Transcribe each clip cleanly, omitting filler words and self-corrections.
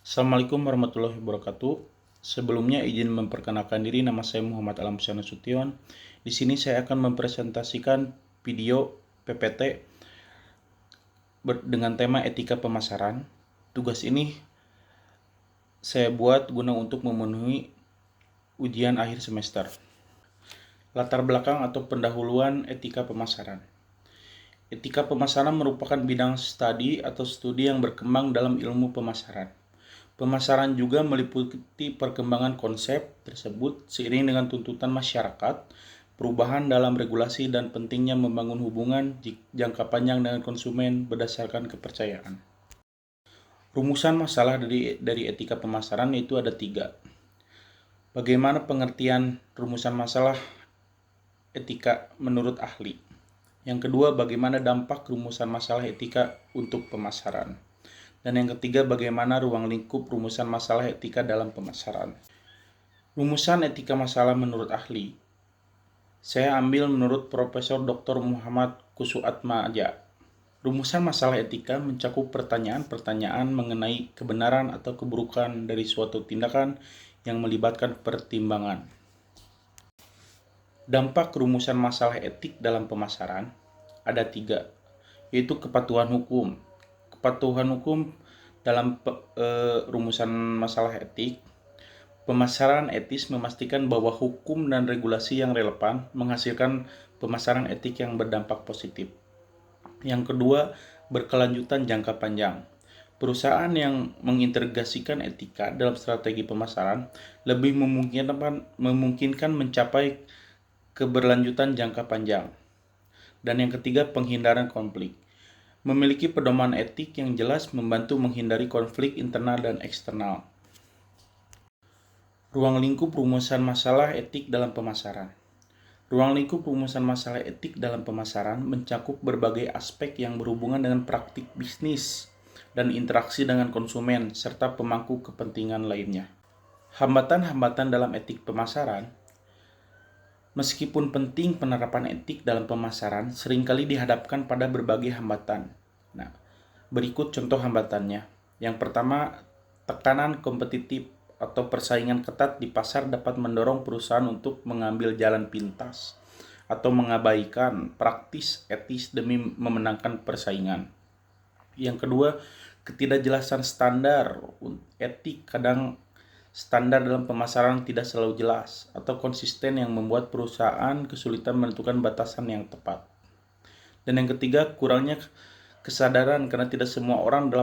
Assalamualaikum warahmatullahi wabarakatuh. Sebelumnya izin memperkenalkan diri, nama saya Muhammad Alamsyah Nasution. Di sini saya akan mempresentasikan video PPT dengan tema etika pemasaran. Tugas ini saya buat guna untuk memenuhi ujian akhir semester. Latar belakang atau pendahuluan etika pemasaran. Etika pemasaran merupakan bidang studi atau studi yang berkembang dalam ilmu pemasaran. Pemasaran juga meliputi perkembangan konsep tersebut seiring dengan tuntutan masyarakat, perubahan dalam regulasi, dan pentingnya membangun hubungan jangka panjang dengan konsumen berdasarkan kepercayaan. Rumusan masalah dari etika pemasaran yaitu ada 3. Bagaimana pengertian rumusan masalah etika menurut ahli? Yang kedua, bagaimana dampak rumusan masalah etika untuk pemasaran? Dan yang ketiga, bagaimana ruang lingkup rumusan masalah etika dalam pemasaran. Rumusan etika masalah menurut ahli. Saya ambil menurut Profesor Dr. Muhammad Kusuatmaja. Rumusan masalah etika mencakup pertanyaan-pertanyaan mengenai kebenaran atau keburukan dari suatu tindakan yang melibatkan pertimbangan. Dampak rumusan masalah etik dalam pemasaran ada 3, yaitu kepatuhan hukum. Kepatuhan hukum dalam rumusan masalah etik. Pemasaran etis memastikan bahwa hukum dan regulasi yang relevan menghasilkan pemasaran etik yang berdampak positif. Yang kedua, berkelanjutan jangka panjang. Perusahaan yang mengintegrasikan etika dalam strategi pemasaran lebih memungkinkan mencapai keberlanjutan jangka panjang. Dan yang ketiga, penghindaran konflik. Memiliki pedoman etik yang jelas membantu menghindari konflik internal dan eksternal. Ruang lingkup rumusan masalah etik dalam pemasaran. Ruang lingkup rumusan masalah etik dalam pemasaran mencakup berbagai aspek yang berhubungan dengan praktik bisnis dan interaksi dengan konsumen serta pemangku kepentingan lainnya. Hambatan-hambatan dalam etik pemasaran. Meskipun penting, penerapan etik dalam pemasaran seringkali dihadapkan pada berbagai hambatan. Nah, berikut contoh hambatannya. Yang pertama, tekanan kompetitif atau persaingan ketat di pasar dapat mendorong perusahaan untuk mengambil jalan pintas atau mengabaikan praktis etis demi memenangkan persaingan. Yang kedua, ketidakjelasan standar etik. Kadang standar dalam pemasaran tidak selalu jelas atau konsisten yang membuat perusahaan kesulitan menentukan batasan yang tepat. Dan yang ketiga, kurangnya kesadaran karena tidak semua orang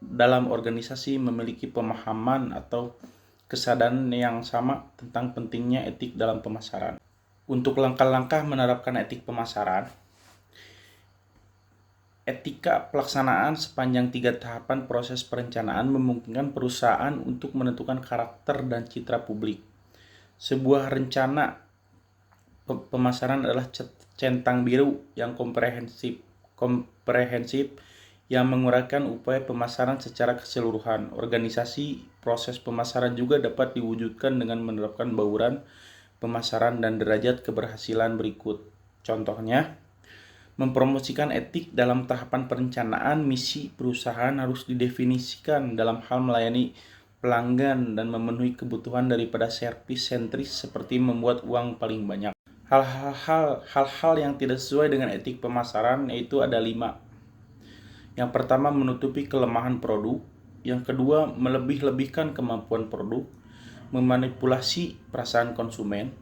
dalam organisasi memiliki pemahaman atau kesadaran yang sama tentang pentingnya etik dalam pemasaran. Untuk langkah-langkah menerapkan etik pemasaran, etika pelaksanaan sepanjang 3 tahapan proses perencanaan memungkinkan perusahaan untuk menentukan karakter dan citra publik. Sebuah rencana pemasaran adalah centang biru yang komprehensif yang menguraikan upaya pemasaran secara keseluruhan. Organisasi proses pemasaran juga dapat diwujudkan dengan menerapkan bauran pemasaran dan derajat keberhasilan berikut. Contohnya, mempromosikan etik dalam tahapan perencanaan. Misi perusahaan harus didefinisikan dalam hal melayani pelanggan dan memenuhi kebutuhan daripada servis sentris seperti membuat uang paling banyak. Hal-hal yang tidak sesuai dengan etik pemasaran yaitu ada 5. Yang pertama, menutupi kelemahan produk. Yang kedua, melebih-lebihkan kemampuan produk, memanipulasi perasaan konsumen,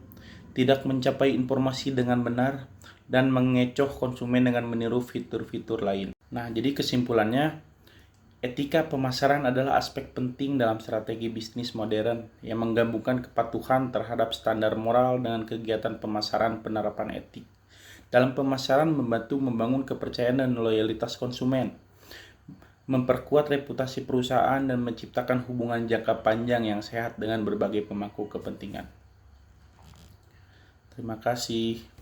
tidak mencapai informasi dengan benar, dan mengecoh konsumen dengan meniru fitur-fitur lain. Nah, jadi kesimpulannya, etika pemasaran adalah aspek penting dalam strategi bisnis modern yang menggabungkan kepatuhan terhadap standar moral dengan kegiatan pemasaran. Penerapan etik dalam pemasaran membantu membangun kepercayaan dan loyalitas konsumen, memperkuat reputasi perusahaan, dan menciptakan hubungan jangka panjang yang sehat dengan berbagai pemangku kepentingan. Terima kasih.